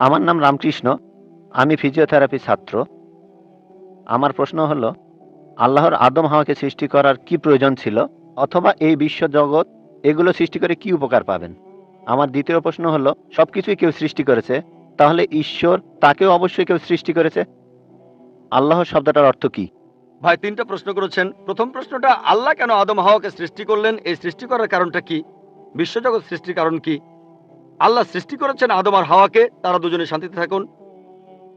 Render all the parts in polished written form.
আমার নাম রামকৃষ্ণ। আমি ফিজিওথেরাপি ছাত্র। আমার প্রশ্ন হলো, আল্লাহর আদম হাওয়াকে সৃষ্টি করার কি প্রয়োজন ছিল, অথবা এই বিশ্ব জগৎ এগুলো সৃষ্টি করে কি উপকার পাবেন? আমার দ্বিতীয় প্রশ্ন হলো, সবকিছুই কেউ সৃষ্টি করেছে, তাহলে ঈশ্বর তাকেও অবশ্যই কেউ সৃষ্টি করেছে। আল্লাহ শব্দটার অর্থ কি? ভাই 3টা প্রশ্ন করেছেন। প্রথম প্রশ্নটা, আল্লাহ কেন আদম হাওয়াকে সৃষ্টি করলেন, এই সৃষ্টি করার কারণটা কি? বিশ্বজগৎ সৃষ্টির কারণ কি? আল্লাহ সৃষ্টি করেছেন আদম আর হাওয়াকে, তারা দুজনে শান্তিতে থাকুন,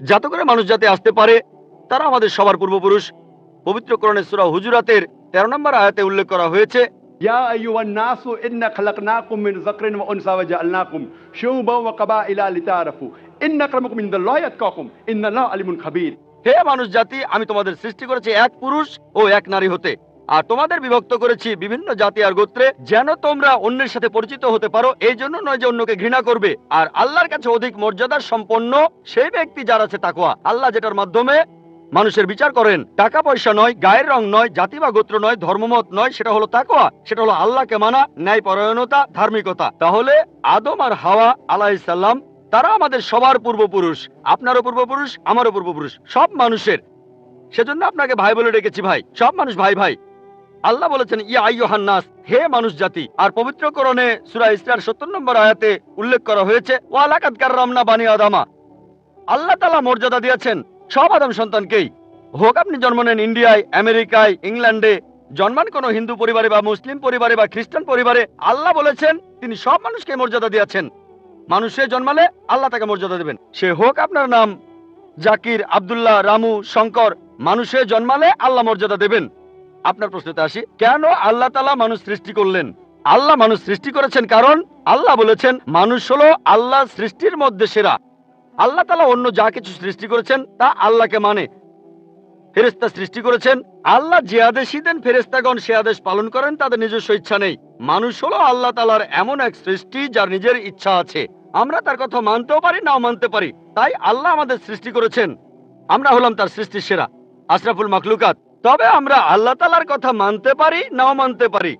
যাতে করে মানুষ যাতে আসতে পারে। তারা আমাদের সবার পূর্বপুরুষ। পবিত্র কোরআনে সূরা হুজুরাতের 13 নম্বর আয়াতে উল্লেখ করা হয়েছে, ইয়া আইয়ুহান নাসু ইন্না খালাকনাকুম মিন যাকরিন ওয়া উনসা ওয়া জাআলনাকুম শুউবান ওয়া কাবাইলা লিতাআরাফু ইন্না আক্রামাকুম ইনদাল্লাহি আতকাকুম ইন্নাল্লাহা আলিমুন খাবীর। হে মানুষ জাতি, আমি তোমাদের সৃষ্টি করেছি এক পুরুষ ও এক নারী হতে, আর তোমাদের বিভক্ত করেছি বিভিন্ন জাতি আর গোত্রে, যেন তোমরা অন্যের সাথে পরিচিত হতে পারো। এই জন্য নয় যে অন্যকে ঘৃণা করবে। আর আল্লাহর কাছে অধিক মর্যাদার সম্পন্ন সেই ব্যক্তি যার আছে তাকওয়া। আল্লাহ যেটার মাধ্যমে মানুষের বিচার করেন, টাকা পয়সা নয়, গায়ের রং নয়, জাতি বা গোত্র নয়, ধর্মমত নয়, সেটা হলো তাকওয়া। সেটা হলো আল্লাহকে মানা, ন্যায়পরায়ণতা, ধার্মিকতা। তাহলে আদম আর হাওয়া আলাইহিস সালাম, তারা আমাদের সবার পূর্বপুরুষ। আপনারও পূর্বপুরুষ, আমারও পূর্বপুরুষ, সব মানুষের। সেজন্য আপনাকে ভাই বলে ডেকেছি। ভাই, সব মানুষ ভাই ভাই। আল্লাহ বলেছেন ইয়া আইয়ুহান নাস, হে মানুষ জাতি। আর পবিত্র কোরআনে সূরা ইসরার 70 নম্বর আয়াতে উল্লেখ করা হয়েছে, ওয়া লাকাদ কাররামনা বানি আদামা। আল্লাহ তাআলা মর্যাদা দিয়েছেন সব আদম সন্তানকেই। হোক আপনি জন্ম নেন ইন্ডিয়ায়, আমেরিকায়, ইংল্যান্ডে, জন্মান কোনো হিন্দু পরিবারে বা মুসলিম পরিবারে বা খ্রিস্টান পরিবারে, আল্লাহ বলেছেন তিনি সব মানুষকে মর্যাদা দিয়েছেন। মানুষে জন্মালে আল্লাহ তাকে মর্যাদা দেবেন। সে হোক আপনার নাম জাকির, আব্দুল্লাহ, রামু, শঙ্কর, মানুষে জন্মালে আল্লাহ মর্যাদা দেবেন। আপনার প্রশ্নতে আসি, কেন আল্লাহ তাআলা মানুষ সৃষ্টি করলেন? আল্লাহ মানুষ সৃষ্টি করেছেন কারণ আল্লাহ বলেছেন মানুষ হলো আল্লাহ সৃষ্টির মধ্যে সেরা। আল্লাহ তাআলা অন্য যা কিছু সৃষ্টি করেছেন তা আল্লাহকে মানে। ফেরেশতা সৃষ্টি করেছেন, আল্লাহ যে আদেশই দেন ফেরেশতাগণ সে আদেশ পালন করেন, তাদের নিজস্ব ইচ্ছা নেই। মানুষ হলো আল্লাহ তাআলার এমন এক সৃষ্টি যার নিজের ইচ্ছা আছে। আমরা তার কথা মানতেও পারি, নাও মানতে পারি। তাই আল্লাহ আমাদের সৃষ্টি করেছেন, আমরা হলাম তার সৃষ্টির সেরা, আশরাফুল মাখলুকাত। তবে আমরা আল্লাহ তাআলার কথা মানতে পারি, নাও মানতে পারি।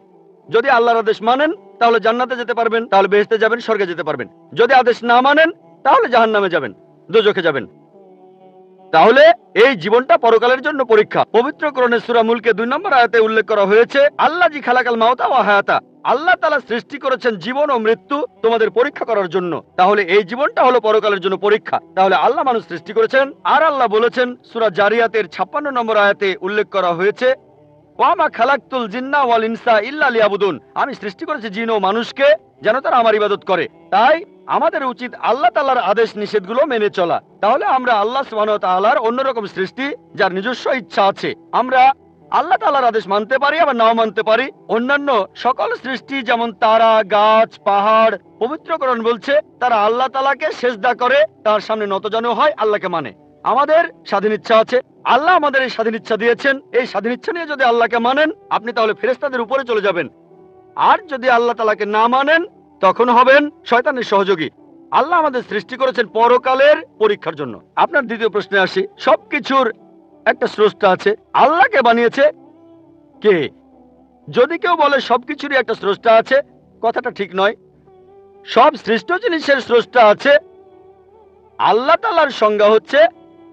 যদি আল্লাহর আদেশ মানেন তাহলে জান্নাতে যেতে পারবেন, তাহলে বেহেশতে যাবেন, স্বর্গে যেতে পারবেন। যদি আদেশ না মানেন তাহলে জাহান্নামে যাবেন, দোজখে যাবেন। তাহলে এই জীবনটা পরকালের জন্য পরীক্ষা। পবিত্র কোরআনে সূরা মুলকে 2 নম্বর আয়াতে উল্লেখ করা হয়েছে, আল্লাহ জি খালাকাল মাউতা ওয়া হায়াতা। আল্লাহ তাআলা সৃষ্টি করেছেন জীবন ও মৃত্যু তোমাদের পরীক্ষা করার জন্য। তাহলে এই জীবনটা হলো পরকালের জন্য পরীক্ষা। তাহলে আল্লাহ মানুষ সৃষ্টি করেছেন। আর আল্লাহ বলেছেন সূরা জারিয়াতের 56 নম্বর আয়াতে উল্লেখ করা হয়েছে, ওয়ামা খালাকতুল জিন্না ওয়াল ইনসা ইল্লা লিয়াবুদুন। আমি সৃষ্টি করেছি জিন ও মানুষকে যেন তারা আমার ইবাদত করে। তাই আমাদের উচিত আল্লাহ তাআলার আদেশ নিষেধগুলো মেনে চলা। তাহলে আমরা আল্লাহ সুবহানাহু ওয়া তাআলার অন্যরকম সৃষ্টি যার নিজস্ব ইচ্ছা আছে। আমরা আল্লাহ তাআলার আদেশ মানতে পারি, আবার নাও মানতে পারি। অন্যান্য সকল সৃষ্টি যেমন তারা, গাছ, পাহাড়, পবিত্র কোরআন বলছে তারা আল্লাহ তাআলাকে সিজদা করে, তার সামনে নতজানু হয়, আল্লাহকে মানে। আমাদের স্বাধীন ইচ্ছা আছে, আল্লাহ আমাদের এই স্বাধীন ইচ্ছা দিয়েছেন। এই স্বাধীন ইচ্ছা নিয়ে যদি আল্লাহকে মানেন আপনি তাহলে ফেরেশতাদের উপরে চলে যাবেন। আর যদি আল্লাহ তাআলাকে না মানেন তখন হবেন শয়তানের সহযোগী। আল্লাহ আমাদের সৃষ্টি করেছেন পরকালের পরীক্ষার জন্য। আপনার দ্বিতীয় প্রশ্নে আসি, সবকিছুর একটা স্রষ্টা আছে, আল্লাহকে বানিয়েছে কে? যদি কেউ বলে সবকিছুরই একটা স্রষ্টা আছে, কথাটা ঠিক নয়। সব সৃষ্ট জিনিসের স্রষ্টা আছে। আল্লাহ তাআলার সংজ্ঞা হচ্ছে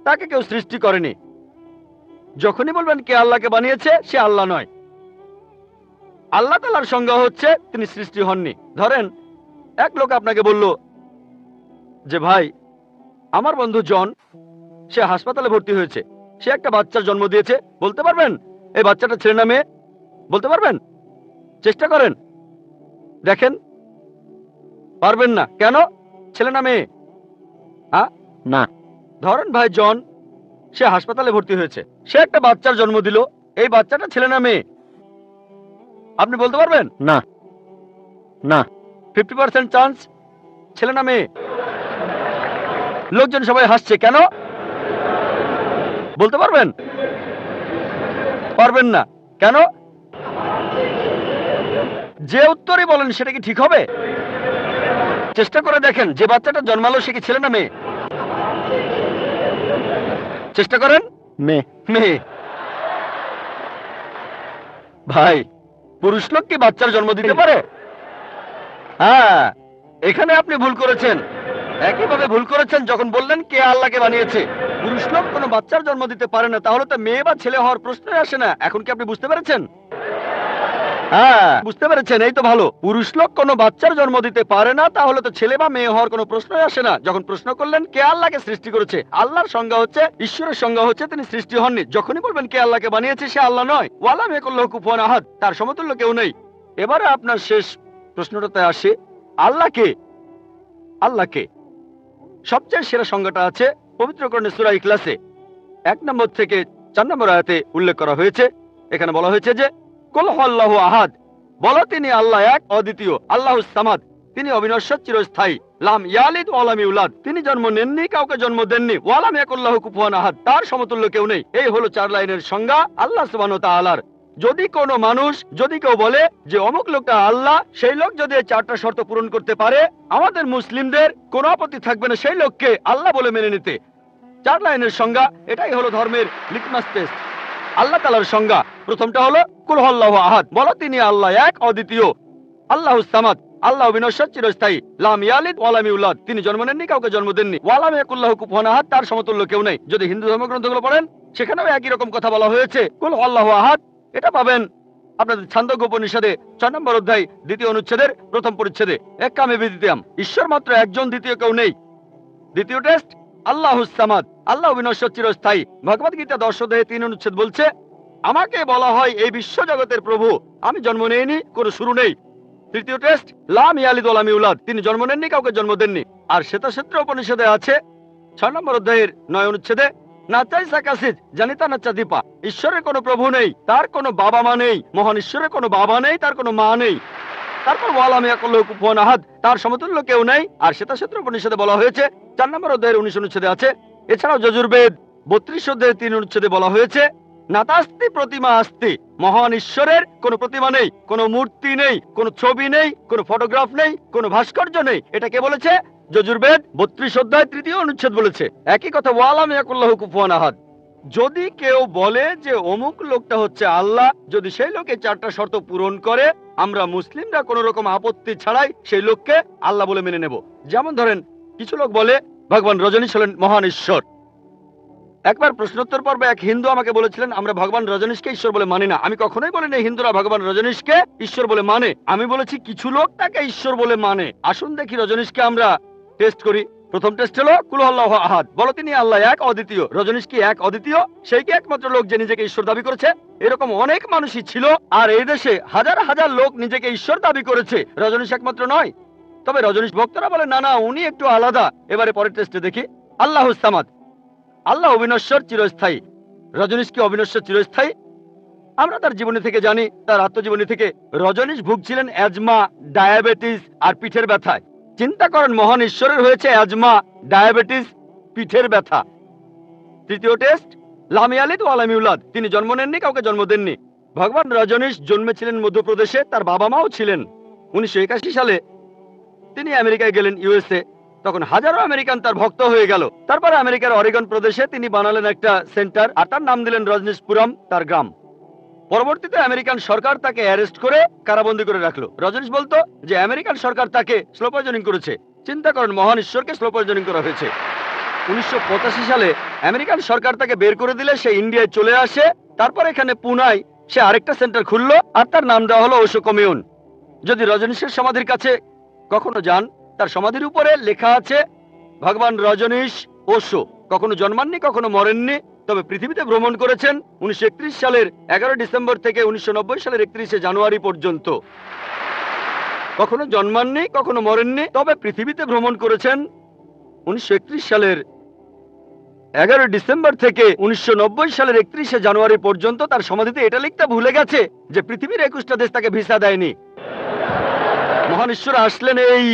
তাকে কেউ সৃষ্টি করেনি। যখনই বলবেন কে আল্লাহকে বানিয়েছে, সে আল্লাহ নয়। আল্লাহ তাআলার সংজ্ঞা হচ্ছে তিনি সৃষ্টি হননি। ধরেন এক লোক আপনাকে বলল যে ভাই, আমার বন্ধু জন, সে হাসপাতালে ভর্তি হয়েছে, সে একটা বাচ্চার জন্ম দিয়েছে। বলতে পারবেন এই বাচ্চাটা ছেলে না মেয়ে? বলতে পারবেন? চেষ্টা করেন, দেখেন। পারবেন না কেন? ছেলে না মেয়ে? হ্যাঁ না। ধরেন ভাই জন, সে হাসপাতালে ভর্তি হয়েছে, সে একটা বাচ্চার জন্ম দিল। এই বাচ্চাটা ছেলে না মেয়ে? আপনি বলতে পারবেন? না। না। 50% চান্স ছেলে না মেয়ে। লোকজন সবাই হাসছে কেন? বলতে পারবেন? পারবেন না কেন? যে উত্তরই বলেন সেটা কি ঠিক হবে? চেষ্টা করে দেখেন, যে বাচ্চাটা জন্মালো সে কি ছেলে না মেয়ে? চেষ্টা করেন। মেয়ে। মেয়ে। ভাই, পুরুষ লোক কি বাচ্চার জন্ম দিতে পারে? হ্যাঁ, এখানে আপনি ভুল করেছেন। একইভাবে ভুল করেছেন যখন বললেন কে আল্লাহকে বানিয়েছে। পুরুষ লোক কোনো বাচ্চার জন্ম দিতে পারে না, তাহলে তো মেয়ে বা ছেলে হওয়ার প্রশ্নই আসে না। এখন কি আপনি বুঝতে পেরেছেন? হ্যাঁ, বুঝতে পেরেছেন, এই তো ভালো। পুরুষ লোক কোনো বাচ্চার জন্ম দিতে পারে না, তাহলে তো ছেলে বা মেয়ে হওয়ার কোনো প্রশ্নই আসে না। যখন প্রশ্ন করলেন কে আল্লাহকে সৃষ্টি করেছে, আল্লাহর সংজ্ঞা হচ্ছে, ঈশ্বরের সংজ্ঞা হচ্ছে তিনি সৃষ্টি হননি। যখনই বলবেন কে আল্লাহকে বানিয়েছে, সে আল্লাহ নয়। ওয়ালাম ইয়াকুল্লাহু কুফুয়ান আহাদ, তার সমতুল্য কেউ নেই। এবারে আপনার শেষ প্রশ্নটাতে আসে, আল্লাহকে আল্লাহকে সবচেয়ে সেরা সংজ্ঞাটা আছে পবিত্র কোরআনের সূরা ইখলাসে 1 নম্বর থেকে 4 নম্বর আয়াতে উল্লেখ করা হয়েছে। এখানে বলা হয়েছে যে কুল হুয়াল্লাহু আহাদ, বলো তিনি আল্লাহ এক অদ্বিতীয়, আল্লাহুস সামাদ, তিনি অবিনশ্বর চিরস্থায়ী, লাম ইয়ালিদ ওয়া লাম ইউলাদ, তিনি জন্ম নেননি, কাউকে জন্ম দেননি, ওয়া লাম ইয়াকুল্লাহু কুফুয়ান আহাদ, তার সমতুল্য কেউ নেই। এই হলো 4 লাইনের সংজ্ঞা আল্লাহ সুবহানাহু ওয়া তাআলার। যদি কোনো মানুষ, যদি কেউ বলে যে অমুক লোকটা আল্লাহ, সেই লোক যদি এই 4টা শর্ত পূরণ করতে পারে, আমাদের মুসলিমদের কোনো আপত্তি থাকবে না সেই লোককে আল্লাহ বলে মেনে নিতে। 4 লাইনের সংজ্ঞা, এটাই হলো ধর্মের লিটমাস টেস্ট। আল্লাহ তাআলার সংজ্ঞা প্রথমটা হলো কুল হুয়াল্লাহু আহাদ, বলো তিনি আল্লাহ এক অদ্বিতীয়, আল্লাহুস সামাদ, আল্লাহ অবিনশ্বর চিরস্থায়ী, লাম ইয়ালিদ ওয়া লাম ইউলাদ, তিনি জন্ম নেননি, কাউকে জন্ম দেননি, ওয়া লাম ইয়াকুল্লাহু কুফুয়ান আহাদ, তার সমতুল্য কেউ নেই। যদি হিন্দু ধর্মগ্রন্থগুলো পড়েন, সেখানেও একই রকম কথা বলা হয়েছে, কুল হুয়াল্লাহু আহাদ। এটা পাবেন আপনাদের ছান্দোগ্য উপনিষদে 6 নম্বর অধ্যায় 2য় অনুচ্ছেদের 1ম পরিচ্ছেদে, এক কামে বিদিতাম, ঈশ্বর মাত্র একজন, দ্বিতীয় কেউ নেই। দ্বিতীয় টেস্ট আল্লাহুস সামাদ, আল্লাহ অবিনশ্বর চিরস্থায়ী। ভগবদ গীতা 10 অধ্যায়ে 3 অনুচ্ছেদ বলছে, আমাকে বলা হয় এই বিশ্ব জগতের প্রভু, আমি জন্ম নেইনি, কোনো শুরু নেই। তৃতীয় টেস্ট লাম ইয়ালিদ ওয়া লাম ইউলাদ, তিনি জন্ম নেননি, কাউকে জন্ম দেননি। আর শ্বেতাক্ষেত্র উপনিষদে আছে 6 নম্বর অধ্যায়ের 9 অনুচ্ছেদে, নাচাই সাকাসিদ জানিতা নাচা দীপা, ঈশ্বরের কোনো প্রভু নেই, তার কোনো বাবা মা নেই, মহান ঈশ্বরের কোনো বাবা নেই, তার কোনো মা নেই। তারপর ওয়ালাম ইয়াকুল্লাহু কুফুয়ান আহাদ, তার সমতুল্য কেউ নেই। আর শ্বেতাক্ষেত্র উপনিষদে বলা হয়েছে 4 নম্বর অধ্যায়ের 19 অনুচ্ছেদে আছে। এছাড়াও যজুর্বেদ 32 অধ্যায়ের 3 অনুচ্ছেদে বলা হয়েছে, নাতাস্তি প্রতিমা আস্তি, মহান ঈশ্বরের কোনো প্রতিমা নেই, কোনো মূর্তি নেই, কোনো ছবি নেই, কোনো ফটোগ্রাফ নেই, কোনো ভাস্কর্য নেই। এটা কে বলেছে? যজুর্বেদ 32 অধ্যায় 3য় অনুচ্ছেদ বলেছে একই কথা, ওয়ালাম ইয়াকুল্লাহু কুফুয়ান আহাদ। যদি কেউ বলে যে অমুক লোকটা হচ্ছে আল্লাহ, যদি সেই লোকে 4টা শর্ত পূরণ করে, আমরা মুসলিমরা কোনো রকম আপত্তি ছাড়াই সেই লোককে আল্লাহ বলে মেনে নেব। যেমন ধরেন, কিছু লোক বলে ভগবান রজনীশ হলেন মহান ঈশ্বর। একবার প্রশ্নোত্তর পর্বে এক হিন্দু আমাকে বলেছিলেন, আমরা ভগবান রজনীশকে ঈশ্বর বলে মানি না। আমি কখনোই বলিনি হিন্দুরা ভগবান রজনীশকে ঈশ্বর বলে মানে, আমি বলেছি কিছু লোক তাকে ঈশ্বর বলে মানে। আসুন দেখি রজনীশকে আমরা টেস্ট করি। প্রথম টেস্ট হলো কুল হুয়াল্লাহু আহাদ, বলো তিনি আল্লাহ এক অদ্বিতীয়। রজনীশ কি এক অদ্বিতীয়? সেই কি একমাত্র লোক যে নিজেকে ঈশ্বর দাবি করেছে? এরকম অনেক মানুষই ছিল, আর এই দেশে হাজার হাজার লোক নিজেকে ঈশ্বর দাবি করেছে, রজনীশ একমাত্র নয়। তবে রজনীশ ভক্তরা বলে না না, উনি একটু আলাদা। এবারে পরের টেস্টে দেখি, আল্লাহুস সামাদ, আল্লাহ অবিনশ্বর চিরস্থায়ী। রজনীশ কি অবিনশ্বর চিরস্থায়ী? আমরা তার জীবনী থেকে জানি, তার আত্মজীবনী থেকে, রজনীশ ভুগছিলেন অ্যাজমা, ডায়াবেটিস আর পিঠের ব্যথায়। চিন্তা করেন, মহান ঈশ্বরের হয়েছে অ্যাজমা, ডায়াবেটিস, পিঠের ব্যথা। তৃতীয় টেস্ট লাম ইয়ালিদ ওয়া লাম ইউলাদ, তিনি জন্ম নেননি, কাউকে জন্ম দেননি। ভগবান রজনীশ জন্মেছিলেন মধ্যপ্রদেশে, তার বাবা মাও ছিলেন। 1981 সালে তিনি আমেরিকায় গেলেন, ইউএসএ। তখন হাজারো আমেরিকান তার ভক্ত হয়ে গেল। তারপরে আমেরিকার অরেগন প্রদেশে তিনি বানালেন একটা সেন্টার, আর তার নাম দিলেন রজনীশপুরম, তার গ্রাম। পরবর্তীতে আমেরিকান সরকার তাকে অ্যারেস্ট করে কারাবন্দী করে রাখলো। রজনীশ বলতো যে আমেরিকান সরকার তাকে স্লো পয়জনিং করেছে। চিন্তা করেন, মহান ঈশ্বরকে স্লো পয়জনিং করা হয়েছে। 1985 সালে আমেরিকান সরকার তাকে বের করে দিলে সে ইন্ডিয়ায় চলে আসে। তারপর এখানে পুনায় সে আরেকটা সেন্টার খুললো, আর তার নাম দেওয়া হলো ওশো কমিউন। যদি রজনীশের সমাধির কাছে কখনো যান, তার সমাধির উপরে লেখা আছে ভগবান রজনীশ ওশো কখনো জন্মাননি, কখনো মরেননি, তবে পৃথিবীতে ভ্রমণ করেছেন 1931 সালের 11 ডিসেম্বর থেকে 1990 সালের 31শে জানুয়ারি পর্যন্ত। কখনো জন্মাননি, কখনো মরেননি, তবে পৃথিবীতে ভ্রমণ করেছেন 1931 সালের 11 ডিসেম্বর থেকে 1990 সালের 31শে জানুয়ারি পর্যন্ত। তার সমাধিতে এটা লিখতে ভুলে গেছে যে পৃথিবীর 21টা দেশ তাকে ভিসা দেয়নি। মহান ঈশ্বর আসলেন এই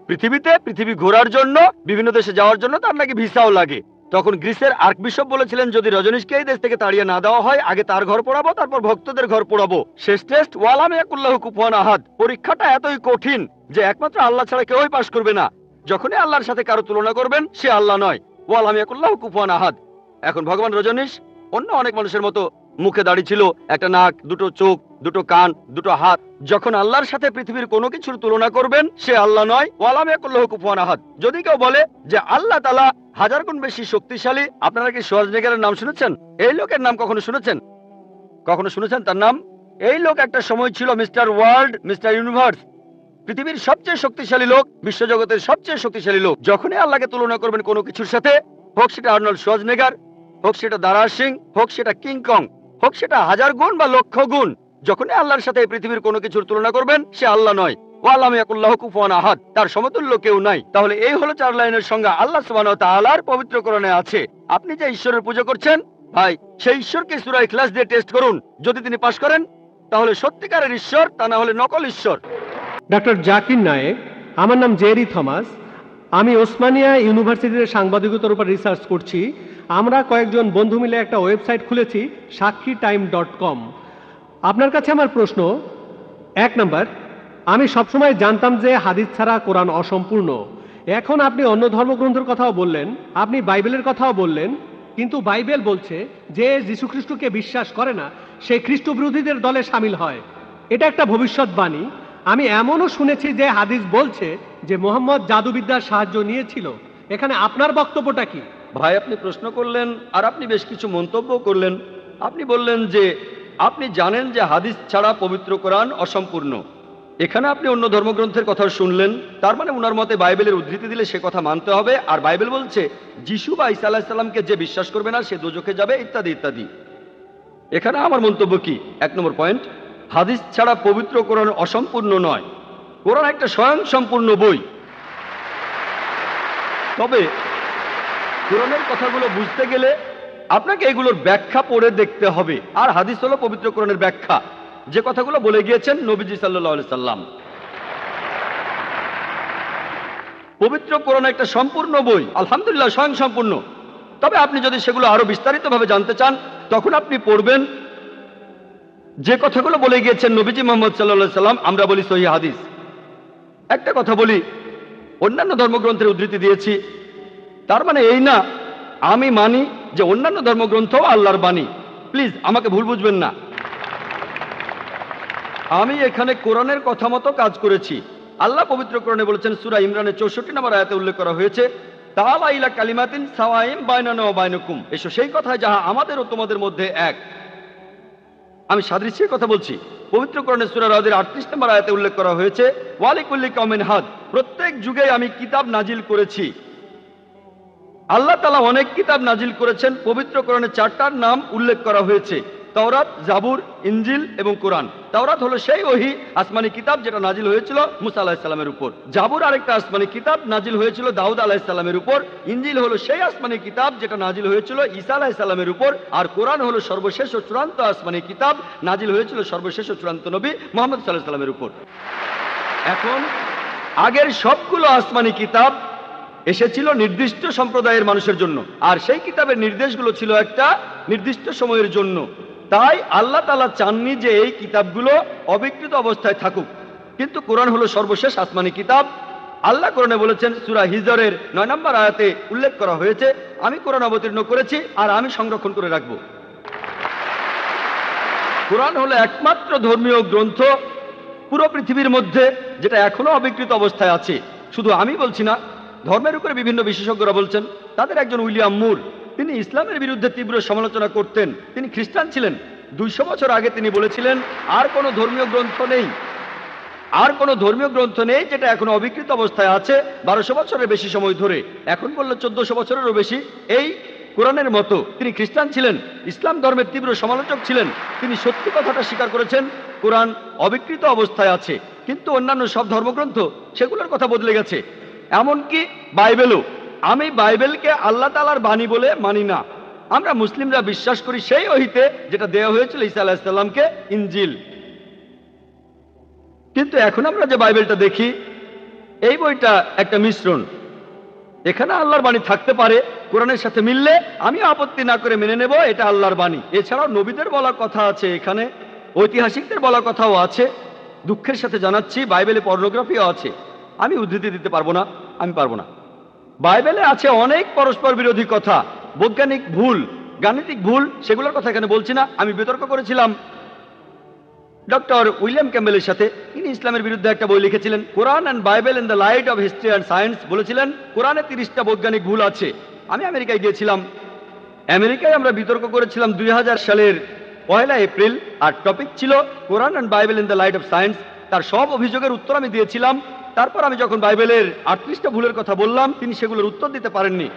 পৃথিবীতে, পৃথিবী ঘোরার জন্য, বিভিন্ন দেশে যাওয়ার জন্য তার নাকি ভিসাও লাগে। তখন গ্রিসের আর্কবিশপ বলেছিলেন, যদি রজনীশকে এই দেশ থেকে তাড়িয়ে না দেওয়া হয়, আগে তার ঘর পোড়াবো, তারপর ভক্তদের ঘর পোড়াবো। শেষ টেস্ট ওয়ালাম ইয়াকুল্লাহু কুফুয়ান আহাদ। পরীক্ষাটা এতই কঠিন যে একমাত্র আল্লাহ ছাড়া কেউই পাশ করবে না। যখনই আল্লাহর সাথে কারো তুলনা করবেন, সে আল্লাহ নয়। ওয়ালাম ইয়াকুল্লাহু কুফুয়ান আহাদ। এখন ভগবান রজনীশ অন্য অনেক মানুষের মতো মুখে দাড়ি ছিল, একটা নাক, দুটো চোখ, দুটো কান, দুটো হাত। যখন আল্লাহর সাথে পৃথিবীর কোনো কিছুর তুলনা করবেন, সে আল্লাহ নয়। ওয়ালাম ইয়াকুল্লাহু কুফুয়ান আহাদ। যদি কেউ বলে যে আল্লাহ তাআলা হাজার গুণ বেশি শক্তিশালী, আপনারা কি শোয়ার্জনেগারের নাম শুনেছেন? এই লোকের নাম কখনো শুনেছেন? কখনো শুনেছেন তার নাম? এই লোক একটা সময় ছিল মিস্টার ওয়ার্ল্ড, মিস্টার ইউনিভার্স, পৃথিবীর সবচেয়ে শক্তিশালী লোক, বিশ্বজগতের সবচেয়ে শক্তিশালী লোক। যখনই আল্লাহকে তুলনা করবেন কোনো কিছুর সাথে, হোক সেটা আর্নল্ড শোয়ার্জনেগার, হোক সেটা দারা সিং, হোক সেটা কিং কং, হোক সেটা হাজার গুণ বা লক্ষ গুণ, যখনই আল্লাহর সাথে এই পৃথিবীর কোনো কিছুর তুলনা করবেন, সে আল্লাহ নয়। ওয়ালাম ইয়াকুল্লাহু কুফুয়ান আহাদ, তার সমতুল্য কেউ নাই। তাহলে এই হলো 4 লাইনের সংজ্ঞা আল্লাহ সুবহানাহু ওয়া তাআলার পবিত্র কোরআনে আছে। আপনি যে ঈশ্বরের পূজা করছেন, ভাই, সেই ঈশ্বরকে সূরা ইখলাস দিয়ে টেস্ট করুন। যদি তিনি পাশ করেন, তাহলে সত্যিকারের ঈশ্বর, তা না হলে নকল ঈশ্বর। ডক্টর জাকির নায়েক, আমার নাম জেরি থমাস। আমি ওসমানিয়া ইউনিভার্সিটির সাংবাদিকতার উপর রিসার্চ করছি। আমরা কয়েকজন বন্ধু মিলে একটা ওয়েবসাইট খুলেছি, সাক্ষীটাইম.com। আপনার কাছে আমার প্রশ্ন, 1 নাম্বার, আমি সবসময় জানতাম যে হাদিস ছাড়া কোরআন অসম্পূর্ণ। এখন আপনি অন্য ধর্মগ্রন্থের কথাও বললেন, আপনি বাইবেলের কথাও বললেন, কিন্তু বাইবেল বলছে যে যীশুখ্রিস্টকে বিশ্বাস করে না সে খ্রিস্ট বিরোধীদের দলে সামিল হয়। এটা একটা ভবিষ্যৎবাণী। আমি এমনও শুনেছি যে হাদিস বলছে যে মোহাম্মদ জাদুবিদ্যার সাহায্য নিয়েছিল। এখানে আপনার বক্তব্যটা কি? ভাই, আপনি প্রশ্ন করলেন আর আপনি বেশ কিছু মন্তব্য করলেন। আপনি বললেন যে আপনি জানেন যে হাদিস ছাড়া পবিত্র কোরআন অসম্পূর্ণ। এখানে আপনি অন্য ধর্মগ্রন্থের কথা শুনলেন, তার মানে উনার মতে বাইবেলের উদ্ধৃতি দিলে সে কথা মানতে হবে। আর বাইবেল বলছে যিশু বা ঈসা আলাইহিস সালামকে যে বিশ্বাস করবে না সে দোজখে যাবে, ইত্যাদি ইত্যাদি। এখানে আমার মন্তব্য কি? 1 নম্বর পয়েন্ট, হাদিস ছাড়া পবিত্র কোরআন অসম্পূর্ণ নয়। কোরআন একটা স্বয়ং সম্পূর্ণ বই। তবে কোরআনের কথাগুলো বুঝতে গেলে আপনাকে এগুলোর ব্যাখ্যা পড়ে দেখতে হবে। আর হাদিস হলো পবিত্র কোরআনের ব্যাখ্যা, যে কথাগুলো বলে গিয়েছেন নবীজি সাল্লাল্লাহু আলাইহি সাল্লাম। পবিত্র কোরআন একটা সম্পূর্ণ বই, আলহামদুলিল্লাহ স্বয়ং সম্পূর্ণ। তবে আপনি যদি সেগুলো আরো বিস্তারিতভাবে জানতে চান, তখন আপনি পড়বেন যে কথাগুলো বলে গিয়েছেন নবীজি মুহাম্মদ সাল্লাল্লাহু আলাইহি সাল্লাম। আমরা বলি সহিহ হাদিস। একটা কথা বলি, অন্যান্য ধর্মগ্রন্থের উদ্ধৃতি দিয়েছি, তার মানে এই না আমি মানি যে অন্যান্য ধর্মগ্রন্থও আল্লাহর বাণী। প্লিজ আমাকে ভুল বুঝবেন না। আমি এখানে কোরআনের কথা মতো কাজ করেছি। আল্লাহ পবিত্র কোরআনে বলেছেন, সূরা ইমরানের 64 নম্বর আয়াতে উল্লেখ করা হয়েছে, তাআলা ইলা কালিমাতিন সাওয়াইন বাইনানা ওয়া বাইনাকুম, এসো সেই কথায় যাহা আমাদের ও তোমাদের মধ্যে এক। আমি সাদৃশ্যের কথা বলছি। পবিত্র কোরআনে সূরা রাদের 38 নম্বর আয়াতে উল্লেখ করা হয়েছে, ওয়ালিকুল্লি কওমিন হাদ, প্রত্যেক যুগে আমি কিতাব নাজিল করেছি। আল্লাহ তাআলা অনেক কিতাব নাজিল করেছেন। পবিত্র কোরআনে 4টার নাম উল্লেখ করা হয়েছে, তাওরাত, জাবুর, ইনজিল এবং কোরআন। তাওরাত হলো সেই ওহী আসমানি কিতাব যেটা নাজিল হয়েছিল মুসা আলাইহিস সালামের উপর। জাবুর আরেকটা আসমানি কিতাব নাজিল হয়েছিল দাউদ আলাইহিস সালামের উপর। ইনজিল হলো সেই আসমানি কিতাব যেটা নাজিল হয়েছিল ঈসা আলাইহিস সালামের উপর। আর কোরআন হলো সর্বশেষ ও চূড়ান্ত আসমানি কিতাব, নাজিল হয়েছিল সর্বশেষ ও চূড়ান্ত নবী মুহাম্মদ সাল্লাল্লাহু আলাইহি সাল্লামের উপর। এখন আগের সবগুলো আসমানি কিতাব এসেছিল নির্দিষ্ট সম্প্রদায়ের মানুষের জন্য, আর সেই কিতাবের নির্দেশগুলো ছিল একটা নির্দিষ্ট সময়ের জন্য। তাই আল্লাহ তাআলা চাননি যে এই কিতাবগুলো অবিকৃত অবস্থায় থাকুক। কিন্তু কোরআন হলো সর্বশেষ আসমানি কিতাব। আল্লাহ কোরআনে বলেছেন, সূরা হিজরের 9 নম্বর আয়াতে উল্লেখ করা হয়েছে, আমি কোরআন অবতীর্ণ করেছি আর আমি সংরক্ষণ করে রাখব। কোরআন হলো একমাত্র ধর্মীয় গ্রন্থ পুরো পৃথিবীর মধ্যে যেটা এখনো অবিকৃত অবস্থায় আছে। শুধু আমি বলছি না, ধর্মের উপরে বিভিন্ন বিশেষজ্ঞরা বলছেন। তাদের একজন উইলিয়াম মুর, তিনি ইসলামের বিরুদ্ধে তীব্র সমালোচনা করতেন। তিনি খ্রিস্টান ছিলেন। 200 বছর আগে তিনি বলেছিলেন, আর কোনো ধর্মীয় গ্রন্থ নেই, আর কোনো ধর্মীয় গ্রন্থ নেই যেটা এখনো অবিকৃত অবস্থায় আছে 1200 বছরের বেশি সময় ধরে। এখন বললো 1400 বছরেরও বেশি। এই কোরআনের মতো তিনি খ্রিস্টান ছিলেন, ইসলাম ধর্মের তীব্র সমালোচক ছিলেন। তিনি সত্যি কথাটা স্বীকার করেছেন, কোরআন অবিকৃত অবস্থায় আছে। কিন্তু অন্যান্য সব ধর্মগ্রন্থ সেগুলোর কথা বদলে গেছে, এমনকি বাইবেলও। আমি বাইবেলকে আল্লাহ তাআলার বাণী বলে মানি না। আমরা মুসলিমরা বিশ্বাস করি সেই ওহীতে যেটা দেওয়া হয়েছিল ঈসা আলাইহিস সালামকে, ইনজিল। কিন্তু এখন আমরা যে বাইবেলটা দেখি, এই বইটা একটা মিশ্রণ। এখানে আল্লাহর বাণী থাকতে পারে, কোরআনের সাথে মিললে আমিও আপত্তি না করে মেনে নেব এটা আল্লাহর বাণী। এছাড়াও নবীদের বলা কথা আছে, এখানে ঐতিহাসিকদের বলা কথাও আছে। দুঃখের সাথে জানাচ্ছি, বাইবেলে পর্নোগ্রাফিও আছে। আমি উদ্ধৃতি দিতে পারবো না, আমি পারবো না। বাইবেলে আছে অনেক পরস্পর বিরোধী কথা, বৈজ্ঞানিক ভুল, গাণিতিক ভুল, সেগুলোর কথা এখানে বলছি না। আমি বিতর্ক করেছিলাম ডক্টর উইলিয়াম ক্যাম্বেলের সাথে। তিনি ইসলামের বিরুদ্ধে একটা বই লিখেছিলেন, Quran and Bible in the light of history and science. বলেছিলেন কোরআনে 30টা বৈজ্ঞানিক ভুল আছে। আমি আমেরিকায় গিয়েছিলাম, আমেরিকায় আমরা বিতর্ক করেছিলাম 2000 সালের 1 এপ্রিল, আর টপিক ছিল Quran and Bible in the light of science. তার সব অভিযোগের উত্তর আমি দিয়েছিলাম। তারপর আমি যখন বাইবেলের 38টা ভুলের কথা বললাম, তিনি সেগুলোর উত্তর দিতে পারেননি।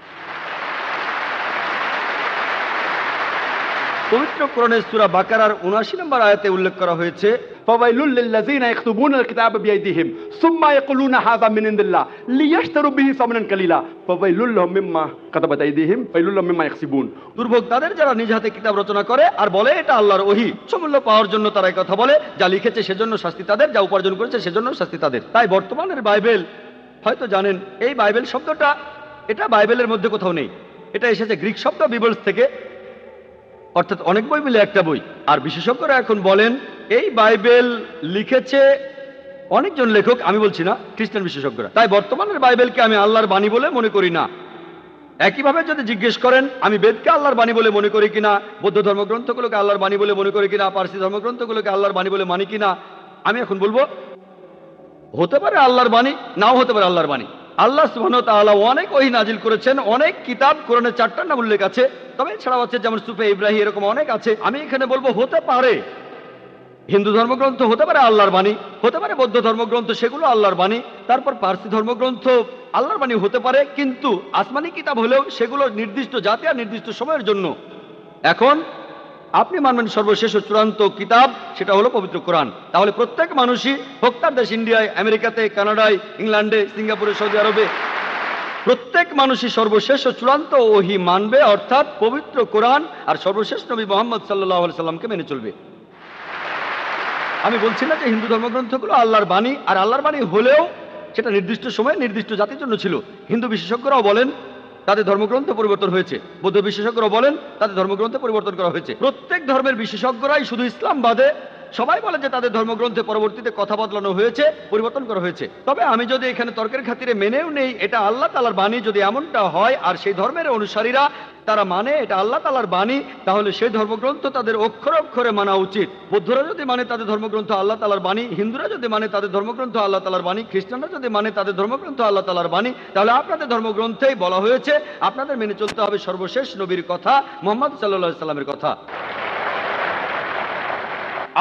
পবিত্র কোরআনের সূরা বাকারার 79 নম্বর আয়াতে উল্লেখ করা হয়েছে, فويل للذين يكتبون الكتاب بأيديهم ثم يقولون هذا من عند الله ليشتروا به ثمنا قليلا فويل لهم مما كتبت أيديهم ويل لهم مما يكسبون। দুর্ভোগ তাদের যারা নিজ হাতে কিতাব রচনা করে আর বলে এটা আল্লাহর ওহী। উচ্চমূল্য পাওয়ার জন্য তারা এই কথা বলে, যা লিখেছে সেজন্য শাস্তি তাদের, যা উপার্জন করেছে সেজন্য শাস্তি তাদের। তাই বর্তমানের বাইবেল, হয়তো জানেন এই বাইবেল শব্দটা, এটা বাইবেলের মধ্যে কোথাও নেই। এটা এসেছে গ্রিক শব্দ বিবলস থেকে, অর্থাৎ অনেক বই মিলে একটা বই। আর বিশেষজ্ঞরা এখন বলেন এই বাইবেল লিখেছে অনেকজন লেখক, আমি বলছি না, খ্রিস্টান বিশেষজ্ঞরা। তাই বর্তমানের বাইবেলকে আমি আল্লাহর বাণী বলে মনে করি না। একইভাবে যদি জিজ্ঞেস করেন আমি বেদকে আল্লাহর বাণী বলে মনে করি কিনা, বৌদ্ধ ধর্মগ্রন্থগুলোকে আল্লাহর বাণী বলে মনে করি কিনা, পারসি ধর্মগ্রন্থগুলোকে আল্লাহর বাণী বলে মানি কিনা, আমি এখন বলবো হতে পারে আল্লাহর বাণী, নাও হতে পারে আল্লাহর বাণী। আল্লাহ সুবহানাহু ওয়া তাআলা অনেক ওহী নাজিল করেছেন, অনেক কিতাব, কোরআনের 4টার নাম উল্লেখ আছে, তবে এছাড়াও আছে যেমন সুফে ইব্রাহিম, এরকম অনেক আছে। আমি এখানে বলবো হতে পারে হিন্দু ধর্মগ্রন্থ হতে পারে আল্লাহর বাণী, হতে পারে বৌদ্ধ ধর্মগ্রন্থ, সেগুলো আল্লাহর বাণী, তারপর পারসি ধর্মগ্রন্থ আল্লাহর বাণী হতে পারে, কিন্তু আসমানি কিতাব হলেও সেগুলো নির্দিষ্ট জাতি আর নির্দিষ্ট সময়ের জন্য। এখন আপনি মানবেন সর্বশেষ ও চূড়ান্ত কিতাব, সেটা হলো পবিত্র কোরআন। তাহলে প্রত্যেক মানুষই, হোক তার দেশ ইন্ডিয়ায়, আমেরিকাতে, কানাডায়, ইংল্যান্ডে, সিঙ্গাপুরে, সৌদি আরবে, প্রত্যেক মানুষই সর্বশেষ ও চূড়ান্ত ওহী মানবে, অর্থাৎ পবিত্র কোরআন আর সর্বশেষ নবী মুহাম্মদ সাল্লাল্লাহু আলাইহি সাল্লামকে মেনে চলবে। আমি বলছি না যে হিন্দু ধর্মগ্রন্থগুলো আল্লাহর বাণী, আর আল্লাহর বাণী হলেও সেটা নির্দিষ্ট সময়ে নির্দিষ্ট জাতির জন্য ছিল। হিন্দু বিশেষজ্ঞরাও বলেন তাদের ধর্মগ্রন্থ পরিবর্তন হয়েছে, বৌদ্ধ বিশেষজ্ঞরাও বলেন তাদের ধর্মগ্রন্থ পরিবর্তন করা হয়েছে। প্রত্যেক ধর্মের বিশেষজ্ঞরাই, শুধু ইসলাম বাদে সবাই বলে যে তাদের ধর্মগ্রন্থে পরবর্তীতে কথা বদলানো হয়েছে, পরিবর্তন করা হয়েছে। তবে আমি যদি এখানে তর্কের খাতিরে মেনেও নেই এটা আল্লাহ তাআলার বাণী, যদি এমনটা হয় আর সেই ধর্মের অনুসারীরা তারা মানে এটা আল্লাহ তাআলার বাণী, তাহলে সেই ধর্মগ্রন্থ তাদের অক্ষরে অক্ষরে মানা উচিত। বৌদ্ধরা যদি মানে তাদের ধর্মগ্রন্থ আল্লাহ তাআলার বাণী, হিন্দুরা যদি মানে তাদের ধর্মগ্রন্থ আল্লাহ তাআলার বাণী, খ্রিস্টানরা যদি মানে তাদের ধর্মগ্রন্থ আল্লাহ তাআলার বাণী, তাহলে আপনাদের ধর্মগ্রন্থেই বলা হয়েছে আপনাদের মেনে চলতে হবে সর্বশেষ নবীর কথা, মুহাম্মদ সাল্লাল্লাহু আলাইহি সাল্লামের কথা।